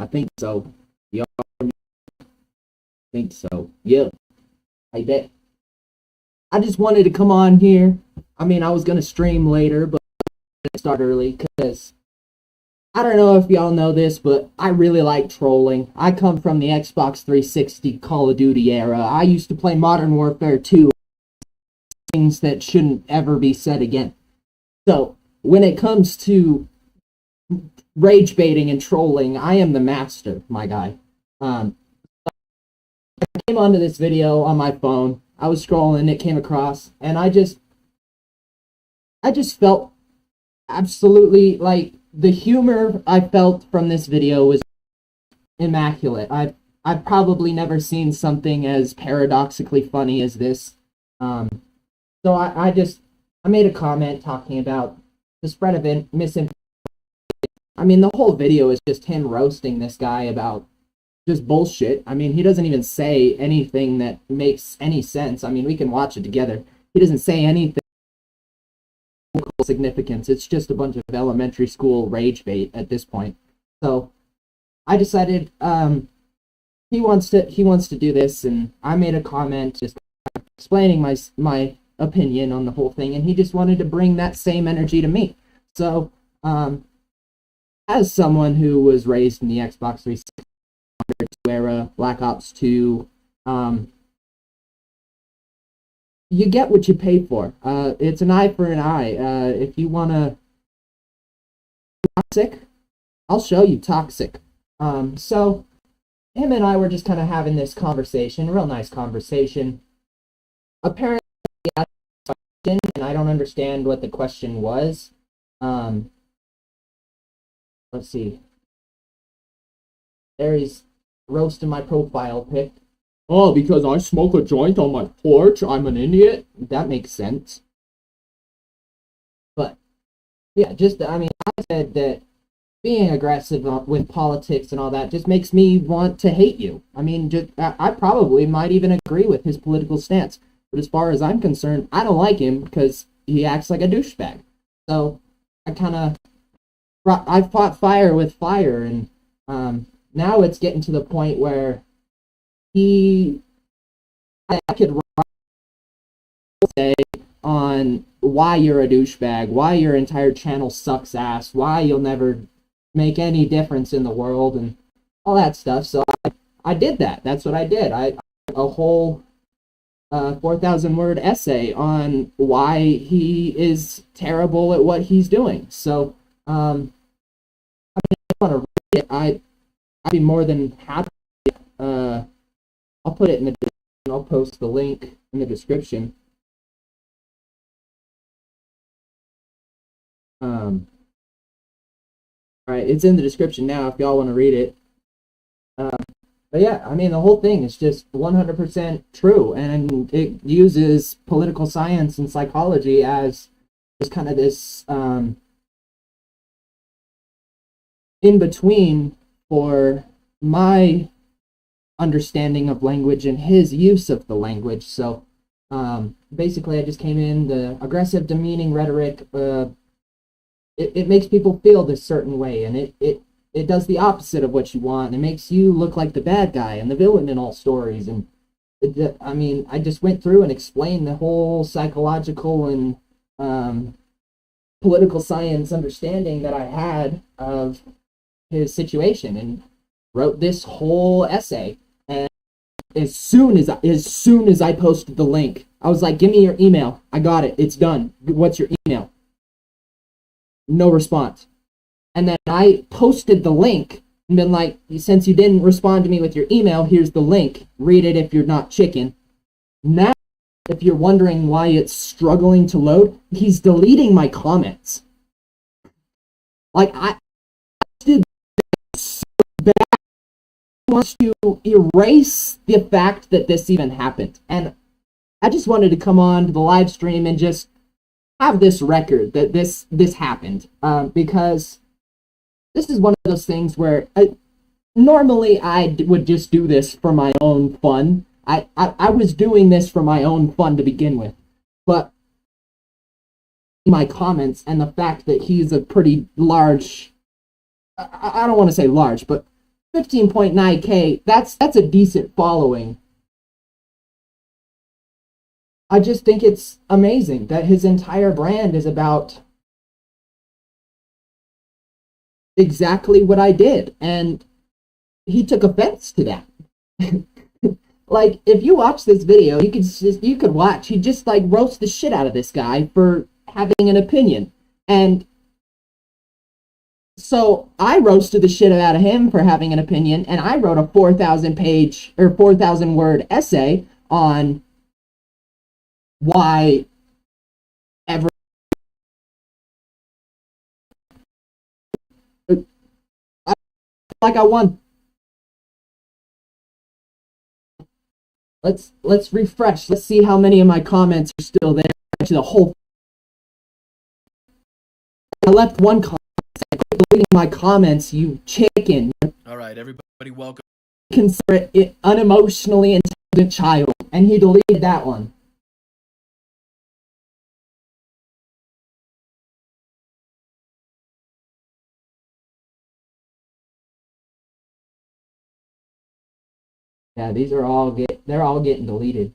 I think so. Y'all think so? Yeah, I bet. I just wanted to come on here. I mean, I was gonna stream later, but I start early because I don't know if y'all know this, but I really like trolling. I come from the Xbox 360 Call of Duty era. I used to play Modern Warfare 2, things that shouldn't ever be said again. So, when it comes to rage baiting and trolling, I am the master, my guy. I came onto this video on my phone. I was scrolling, it came across, and I just felt absolutely like the humor I felt from this video was immaculate. I've probably never seen something as paradoxically funny as this. So I made a comment talking about the spread of misinformation. I mean, the whole video is just him roasting this guy about just bullshit. I mean, he doesn't even say anything that makes any sense. I mean, we can watch it together. He doesn't say anything of significance. It's just a bunch of elementary school rage bait at this point. So I decided he wants to do this, and I made a comment just explaining my opinion on the whole thing, and he just wanted to bring that same energy to me. So as someone who was raised in the Xbox 360 era, Black Ops 2, you get what you pay for. It's an eye for an eye. If you want to toxic, I'll show you toxic. So him and I were just kind of having this conversation, real nice conversation. Apparently, he asked a question, and I don't understand what the question was. Let's see. There he's roasting my profile pic. Oh, because I smoke a joint on my porch, I'm an idiot? That makes sense. But, yeah, I said that being aggressive with politics and all that just makes me want to hate you. I mean, I probably might even agree with his political stance. But as far as I'm concerned, I don't like him because he acts like a douchebag. So, I fought fire with fire, and now it's getting to the point where I could say on why you're a douchebag, why your entire channel sucks ass, why you'll never make any difference in the world, and all that stuff. So I did that. That's what I did. I a whole 4,000 word essay on why he is terrible at what he's doing. So I mean, if you want to read it, I'd be more than happy. I'll put it in the description. I'll post the link in the description. All right, it's in the description now if y'all want to read it. But yeah, I mean, the whole thing is just 100% true, and it uses political science and psychology as just kind of this in between for my understanding of language and his use of the language. So basically I just came in, the aggressive, demeaning rhetoric, it makes people feel this certain way, and it does the opposite of what you want. It makes you look like the bad guy and the villain in all stories. And I mean, I just went through and explained the whole psychological and political science understanding that I had of his situation, and wrote this whole essay. And as soon as I posted the link, I was like, give me your email. I got it. It's done. What's your email? No response. And then I posted the link and been like, since you didn't respond to me with your email, here's the link. Read it if you're not chicken. Now, if you're wondering why it's struggling to load, he's deleting my comments. Like, I did so bad. He wants to erase the fact that this even happened. And I just wanted to come on to the live stream and just have this record that this happened, because this is one of those things where normally I would just do this for my own fun. I was doing this for my own fun to begin with, but my comments and the fact that he's a pretty large, I don't want to say large, but 15.9K, that's a decent following. I just think it's amazing that his entire brand is about exactly what I did, and he took offense to that. Like, if you watch this video, you could watch. He just like roasts the shit out of this guy for having an opinion, and so I roasted the shit out of him for having an opinion, and I wrote a 4,000 page or 4,000 word essay on why ever. Like I won. Let's refresh. Let's see how many of my comments are still there. Actually, the whole. I left one comment. Quit deleting my comments, you chicken. All right, everybody, welcome. Consider it unemotionally intelligent child, and he deleted that one. Yeah, these are they're all getting deleted.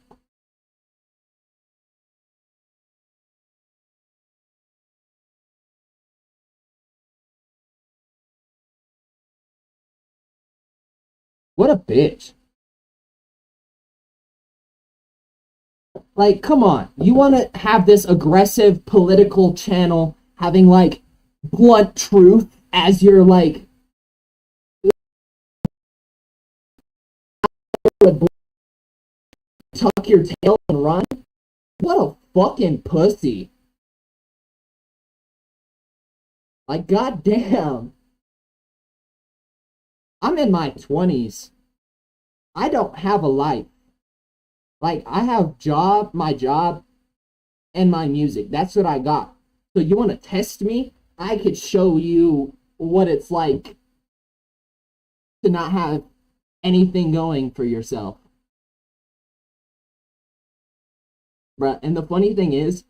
What a bitch. Like, come on. You want to have this aggressive political channel having, like, blunt truth as your, like, tuck your tail and run? What a fucking pussy. Like, goddamn. I'm in my 20s. I don't have a life. Like, I have my job, and my music. That's what I got. So you want to test me? I could show you what it's like to not have anything going for yourself. Bruh, and the funny thing is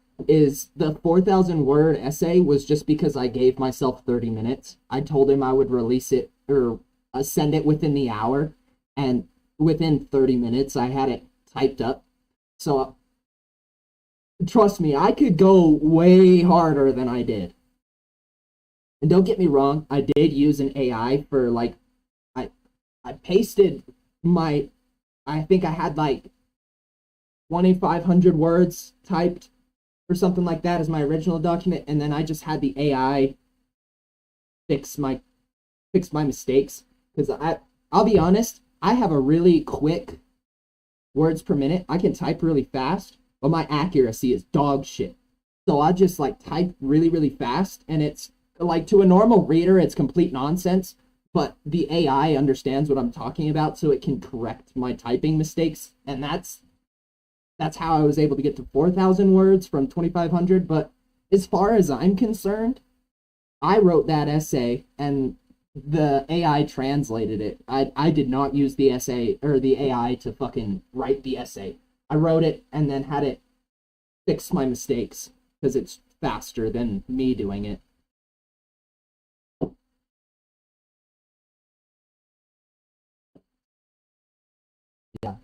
the 4,000 word essay was just because I gave myself 30 minutes. I told him I would release it or send it within the hour, and within 30 minutes I had it typed up. So trust me, I could go way harder than I did. And don't get me wrong, I did use an AI for like I pasted my I think I had like 2,500 words typed or something like that as my original document, and then I just had the AI fix my mistakes because I'll be honest, I have a really quick words per minute. I can type really fast, but my accuracy is dog shit. So I just like type really, really fast, and it's like to a normal reader, it's complete nonsense. But the AI understands what I'm talking about, so it can correct my typing mistakes, and that's how I was able to get to 4,000 words from 2,500. But as far as I'm concerned, I wrote that essay, and the AI translated it. I did not use the essay or the AI to fucking write the essay. I wrote it and then had it fix my mistakes because it's faster than me doing it. Yeah.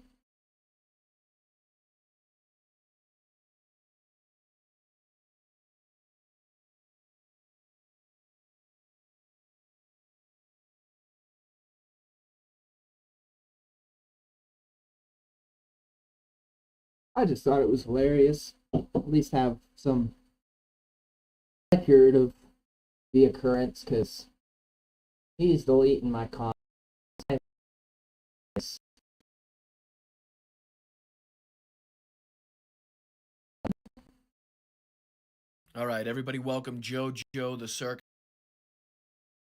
I just thought it was hilarious. At least have some record of the occurrence because he's deleting my comments. All right, everybody, welcome Joe the Circus.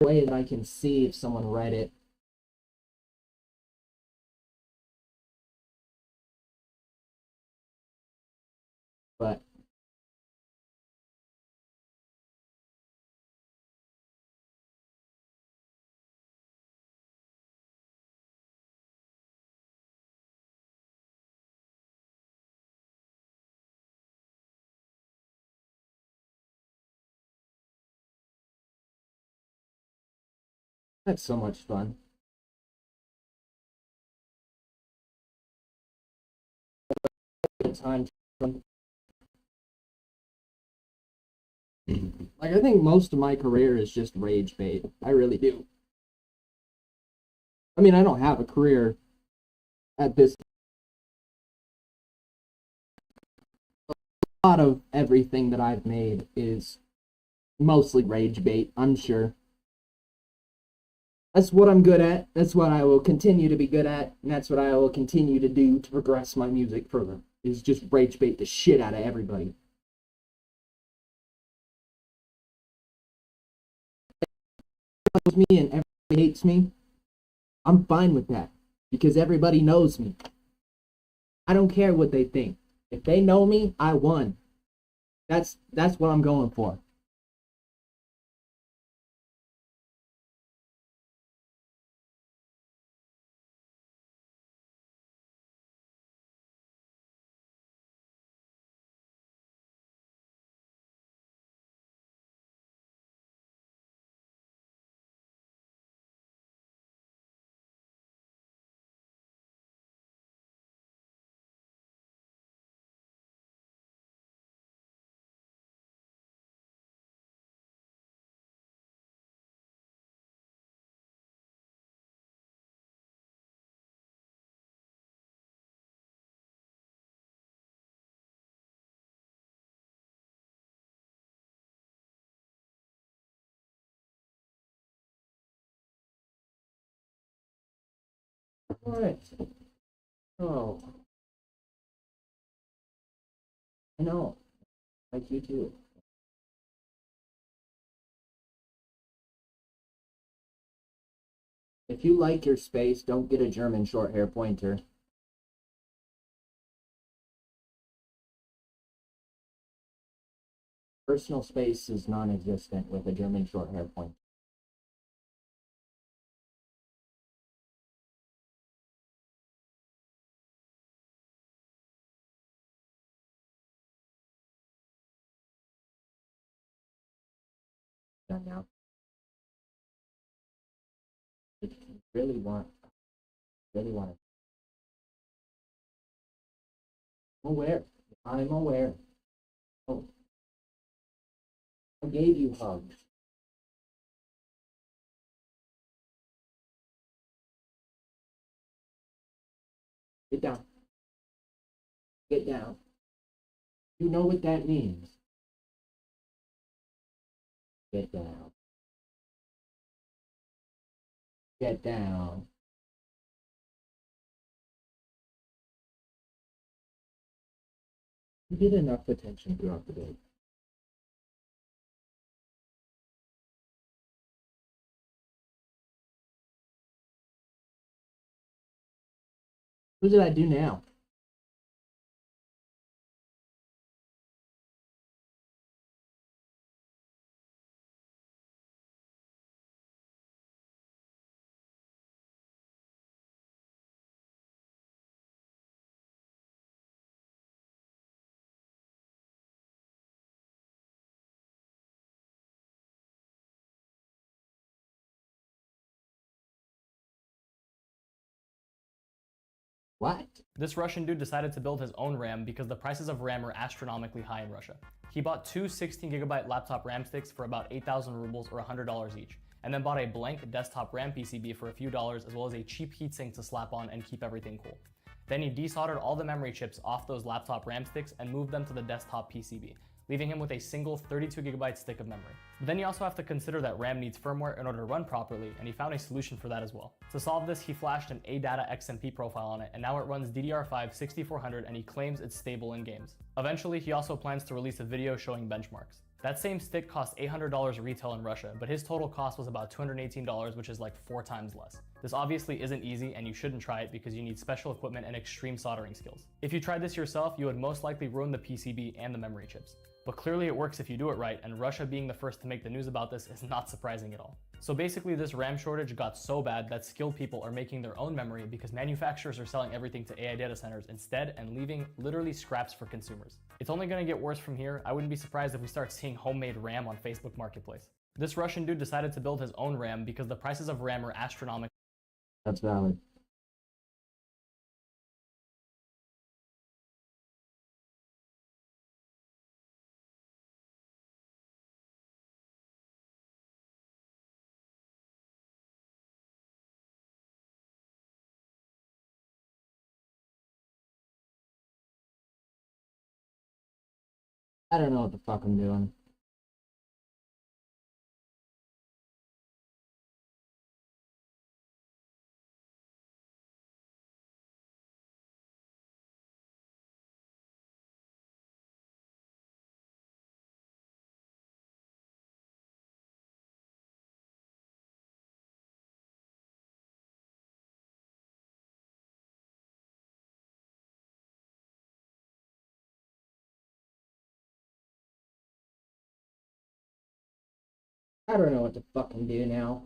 Way that I can see if someone read it. But that's so much fun. good time. Like, I think most of my career is just rage bait. I really do. I mean, I don't have a career at this. A lot of everything that I've made is mostly rage bait, I'm sure. That's what I'm good at. That's what I will continue to be good at. And that's what I will continue to do to progress my music further. Is just rage bait the shit out of everybody. Knows me and everybody hates me. I'm fine with that. Because everybody knows me. I don't care what they think. If they know me, I won. That's what I'm going for. Alright. Oh. I know. Like you too. If you like your space, don't get a German short hair pointer. Personal space is non-existent with a German short hair pointer. Done now. If you really want it. I'm aware. I'm aware. Oh, I gave you hugs. Get down. Get down. You know what that means. Get down. Get down. You get enough attention throughout the day. What did I do now? What? This Russian dude decided to build his own RAM because the prices of RAM are astronomically high in Russia. He bought two 16GB laptop RAM sticks for about 8,000 rubles or $100 each, and then bought a blank desktop RAM PCB for a few dollars as well as a cheap heatsink to slap on and keep everything cool. Then he desoldered all the memory chips off those laptop RAM sticks and moved them to the desktop PCB, leaving him with a single 32GB stick of memory. But then you also have to consider that RAM needs firmware in order to run properly, and he found a solution for that as well. To solve this, he flashed an ADATA XMP profile on it, and now it runs DDR5 6400 and he claims it's stable in games. Eventually, he also plans to release a video showing benchmarks. That same stick cost $800 retail in Russia, but his total cost was about $218, which is like 4 times less. This obviously isn't easy and you shouldn't try it because you need special equipment and extreme soldering skills. If you tried this yourself, you would most likely ruin the PCB and the memory chips. But clearly it works if you do it right, and Russia being the first to make the news about this is not surprising at all. So basically this RAM shortage got so bad that skilled people are making their own memory because manufacturers are selling everything to AI data centers instead and leaving literally scraps for consumers. It's only going to get worse from here. I wouldn't be surprised if we start seeing homemade RAM on Facebook Marketplace. This Russian dude decided to build his own RAM because the prices of RAM are astronomical. That's valid. I don't know what the fuck I'm doing. I don't know what to fucking do now.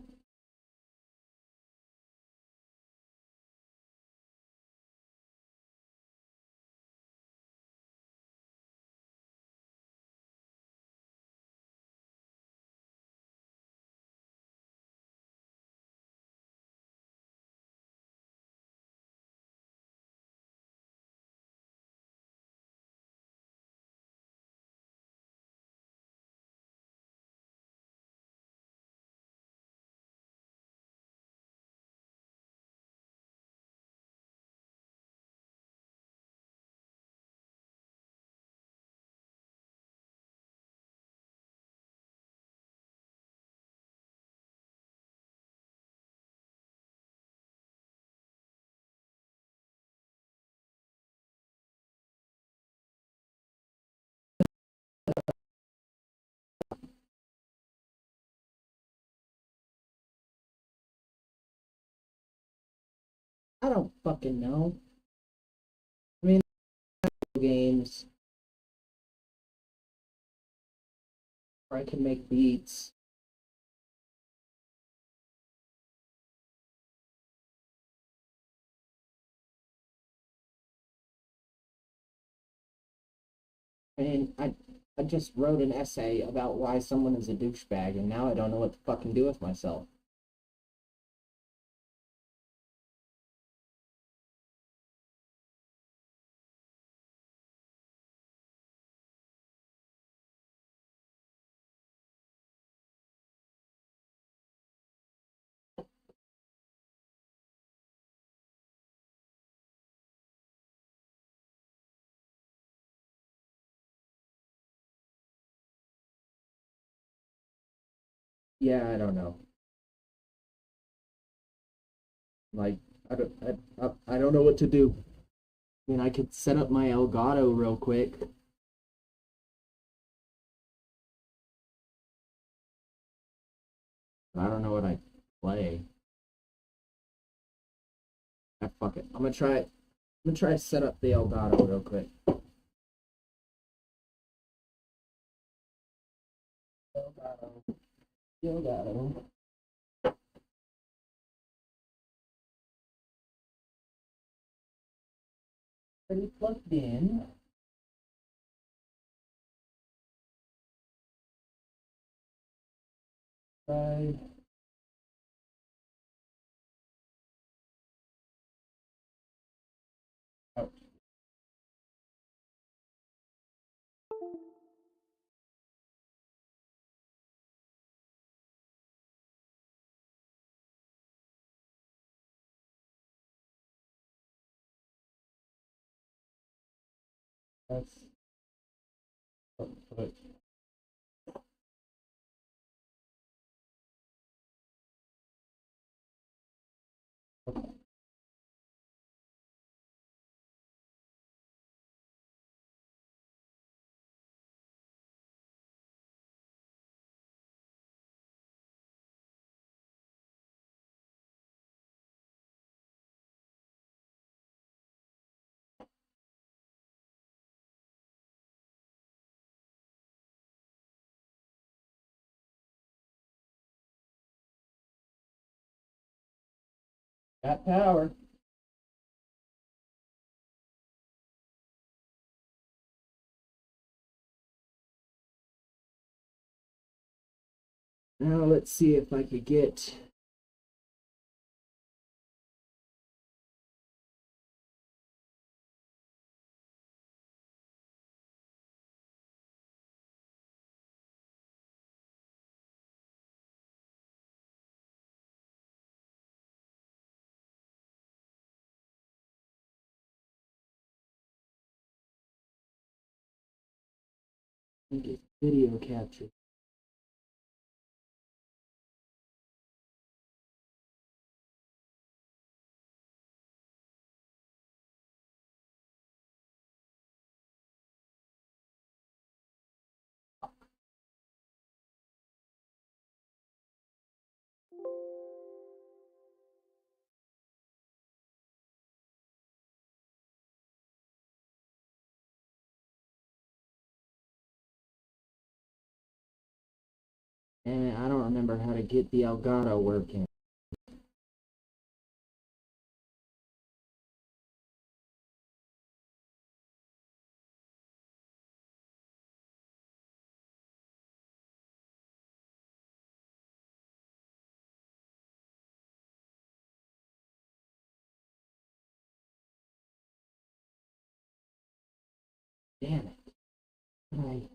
I don't fucking know. I mean, games where I can make beats. I mean, I just wrote an essay about why someone is a douchebag, and now I don't know what to fucking do with myself. Yeah, I don't know. Like, I don't know what to do. I mean, I could set up my Elgato real quick. But I don't know what I play. Ah, fuck it. I'm gonna try it. I'm gonna try to set up the Elgato real quick. Elgato. Elgato. Already plugged in. Try. Oh, that's. Put. Got power. Now let's see if I could get. think it's video capture. And I don't remember how to get the Elgato working. Damn it. Right.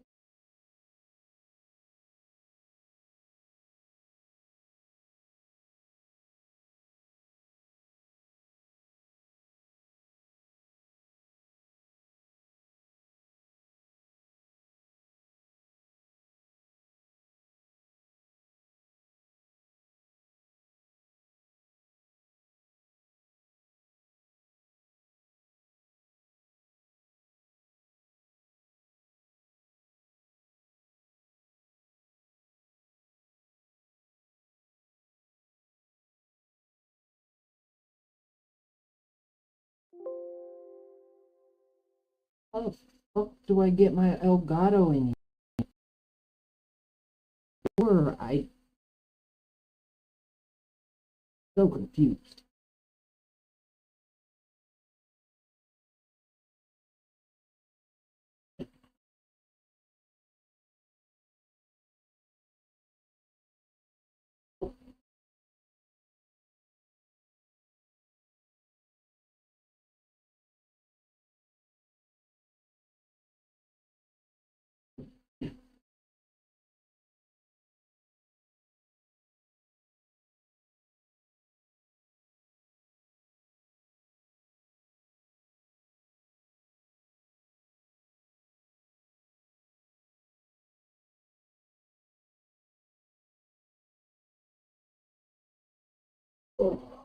How the fuck do I get my Elgato in here? I so confused. Oh.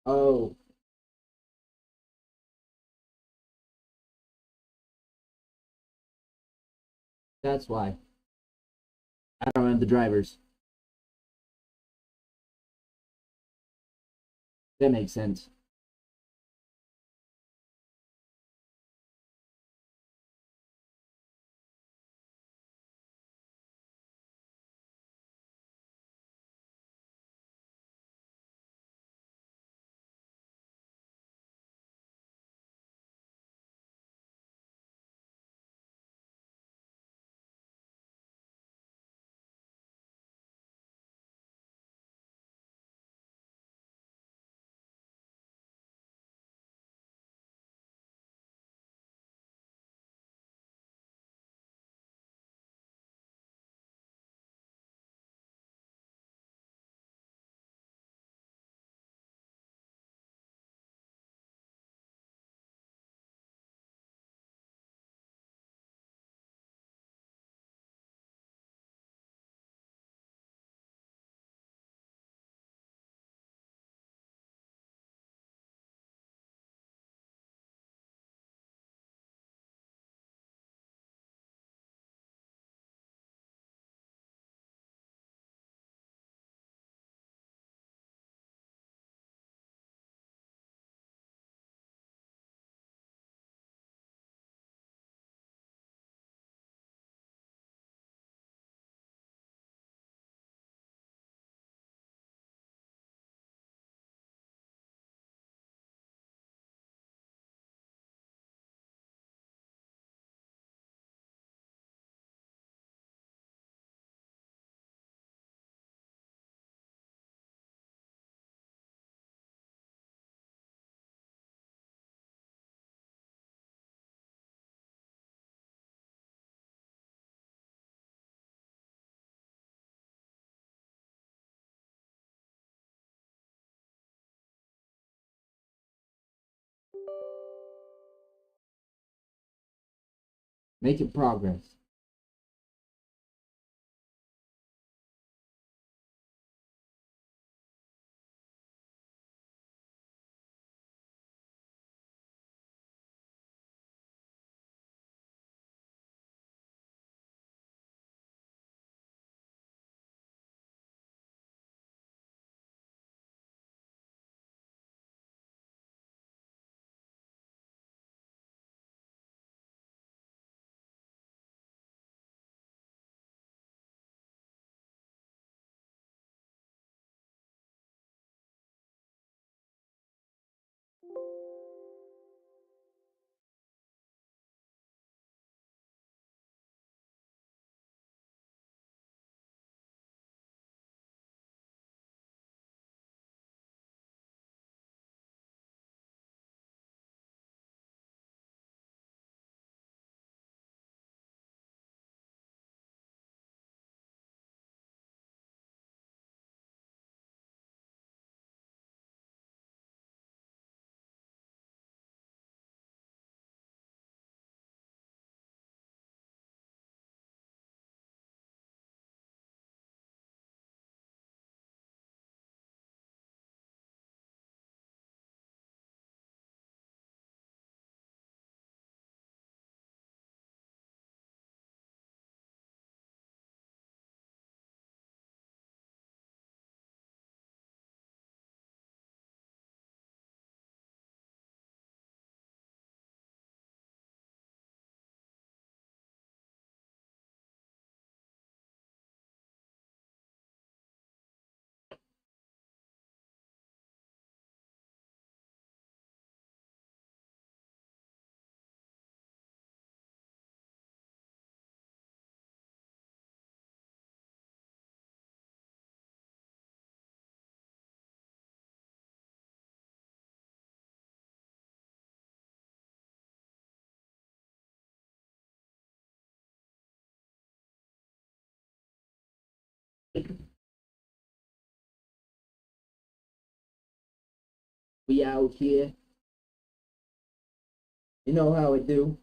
Oh, that's why. I don't have the drivers. That makes sense. making progress. We out here. You know how it do.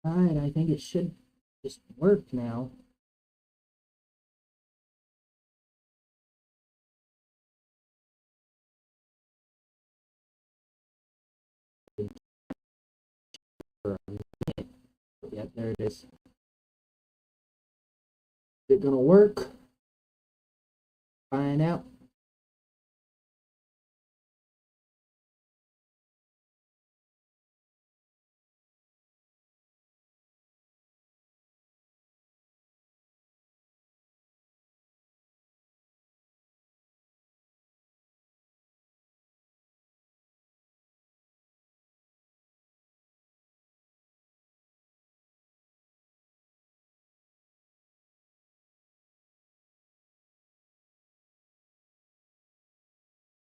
Alright, I think it should just work now. Yep, there it is. Is it gonna work? Find out.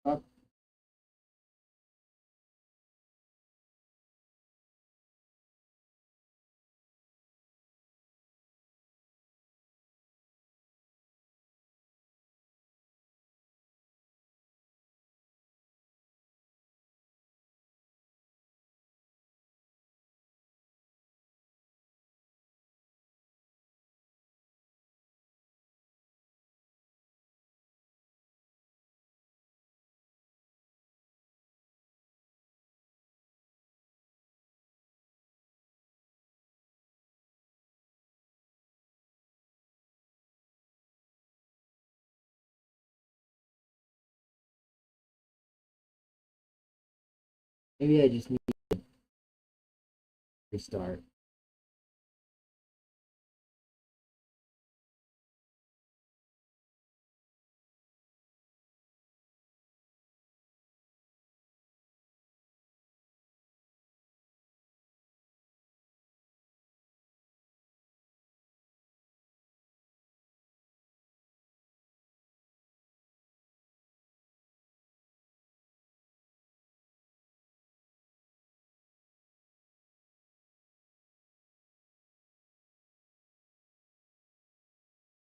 Up. Maybe I just need to restart.